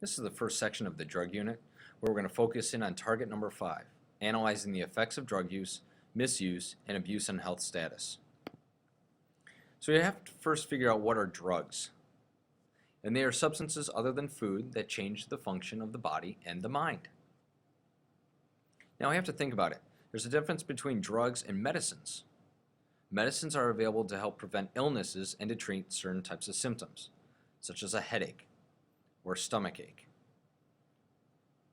This is the first section of the drug unit where we're going to focus in on target number 5, analyzing the effects of drug use, misuse, and abuse on health status. So you have to first figure out what are drugs. And they are substances other than food that change the function of the body and the mind. Now we have to think about it. There's a difference between drugs and medicines. Medicines are available to help prevent illnesses and to treat certain types of symptoms, such as a headache or stomach ache,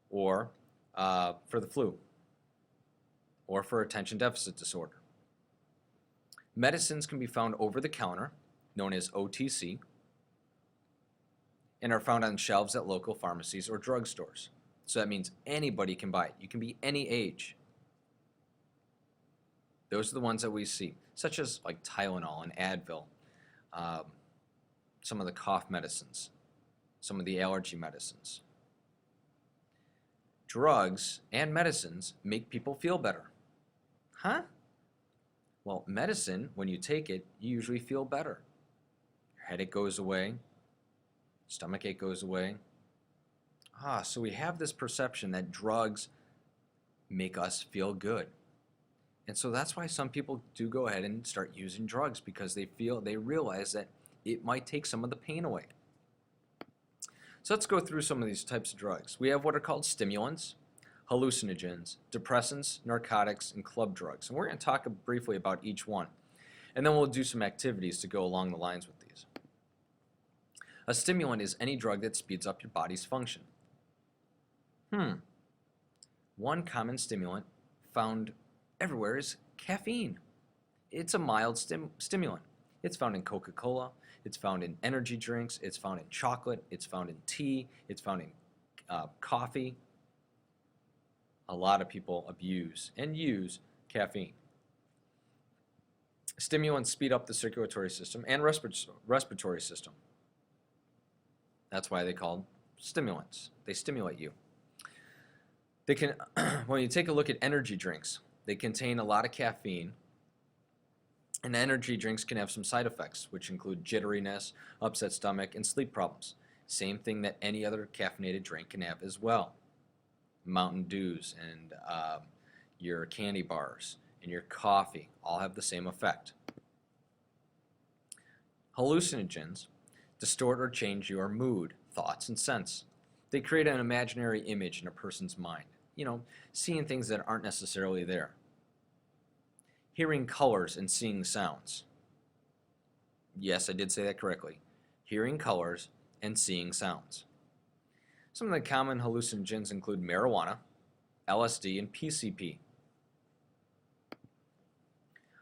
or for the flu, or for attention deficit disorder. Medicines can be found over the counter, known as OTC, and are found on shelves at local pharmacies or drugstores. So that means anybody can buy it. You can be any age. Those are the ones that we see, such as like Tylenol and Advil, some of the cough medicines, some of the allergy medicines. Drugs and medicines make people feel better. Huh? Well, medicine, when you take it, you usually feel better. Your headache goes away, stomach ache goes away. So we have this perception that drugs make us feel good. And so that's why some people do go ahead and start using drugs, because they realize that it might take some of the pain away. So let's go through some of these types of drugs. We have what are called stimulants, hallucinogens, depressants, narcotics, and club drugs. And we're going to talk briefly about each one. And then we'll do some activities to go along the lines with these. A stimulant is any drug that speeds up your body's function. One common stimulant found everywhere is caffeine. It's a mild stimulant. It's found in Coca-Cola, it's found in energy drinks, it's found in chocolate, it's found in tea, it's found in coffee. A lot of people abuse and use caffeine. Stimulants speed up the circulatory system and respiratory system. That's why they're called stimulants. They stimulate you. They can, when you take a look at energy drinks, they contain a lot of caffeine, and energy drinks can have some side effects, which include jitteriness, upset stomach, and sleep problems. Same thing that any other caffeinated drink can have as well. Mountain Dews and your candy bars and your coffee all have the same effect. Hallucinogens distort or change your mood, thoughts, and sense. They create an imaginary image in a person's mind. Seeing things that aren't necessarily there. Hearing colors and seeing sounds. Yes, I did say that correctly. Hearing colors and seeing sounds. Some of the common hallucinogens include marijuana, LSD, and PCP.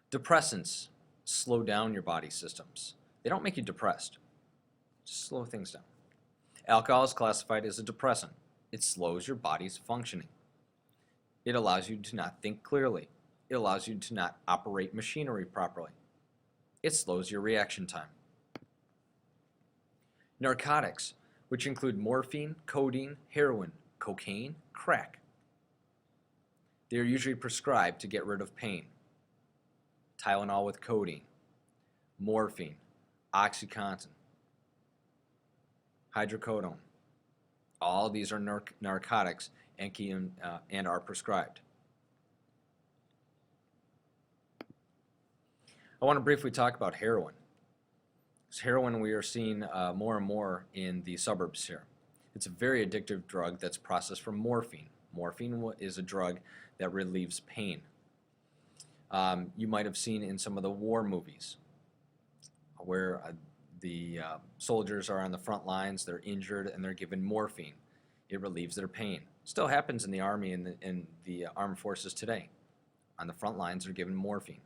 Depressants slow down your body systems. They don't make you depressed. Just slow things down. Alcohol is classified as a depressant. It slows your body's functioning. It allows you to not think clearly. It allows you to not operate machinery properly. It slows your reaction time. Narcotics, which include morphine, codeine, heroin, cocaine, crack. They are usually prescribed to get rid of pain. Tylenol with codeine, morphine, OxyContin, hydrocodone. All these are narcotics and are prescribed. I want to briefly talk about heroin. Heroin we are seeing more and more in the suburbs here. It's a very addictive drug that's processed from morphine. Morphine is a drug that relieves pain. You might have seen in some of the war movies where the soldiers are on the front lines, they're injured, and they're given morphine. It relieves their pain. Still happens in the Army and in the armed forces today. On the front lines, they're given morphine.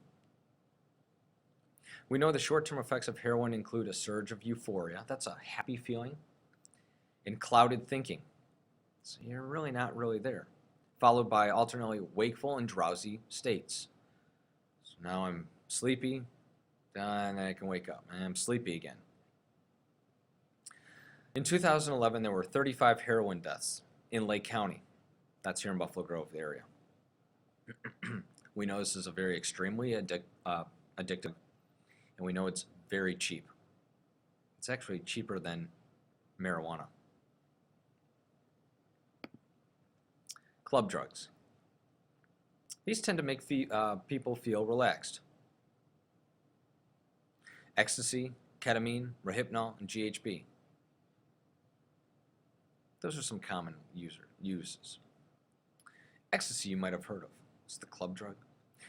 We know the short-term effects of heroin include a surge of euphoria, that's a happy feeling, and clouded thinking. So you're really not really there. Followed by alternately wakeful and drowsy states. So now I'm sleepy, and then I can wake up, and I'm sleepy again. In 2011, there were 35 heroin deaths in Lake County. That's here in Buffalo Grove area. We know this is a very extremely addictive, and we know it's very cheap. It's actually cheaper than marijuana. Club drugs. These tend to make people feel relaxed. Ecstasy, ketamine, Rohypnol, and GHB. Those are some common uses. Ecstasy you might have heard of. It's the club drug.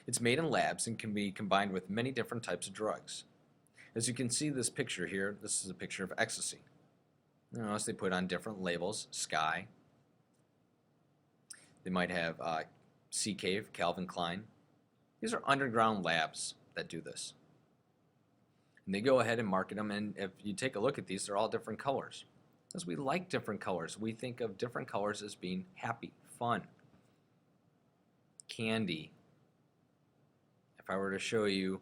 It's made in labs and can be combined with many different types of drugs. As you can see this picture here, this is a picture of ecstasy. Notice they put on different labels, Sky. They might have Sea Cave, Calvin Klein. These are underground labs that do this. And they go ahead and market them, and if you take a look at these, they're all different colors. Because we like different colors. We think of different colors as being happy, fun, candy. If I were to show you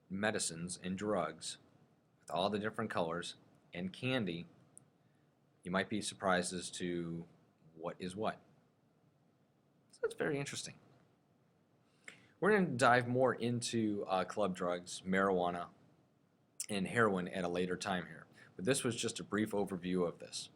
medicines and drugs with all the different colors and candy, you might be surprised as to what is what. So that's very interesting. We're going to dive more into club drugs, marijuana, and heroin at a later time here. But this was just a brief overview of this.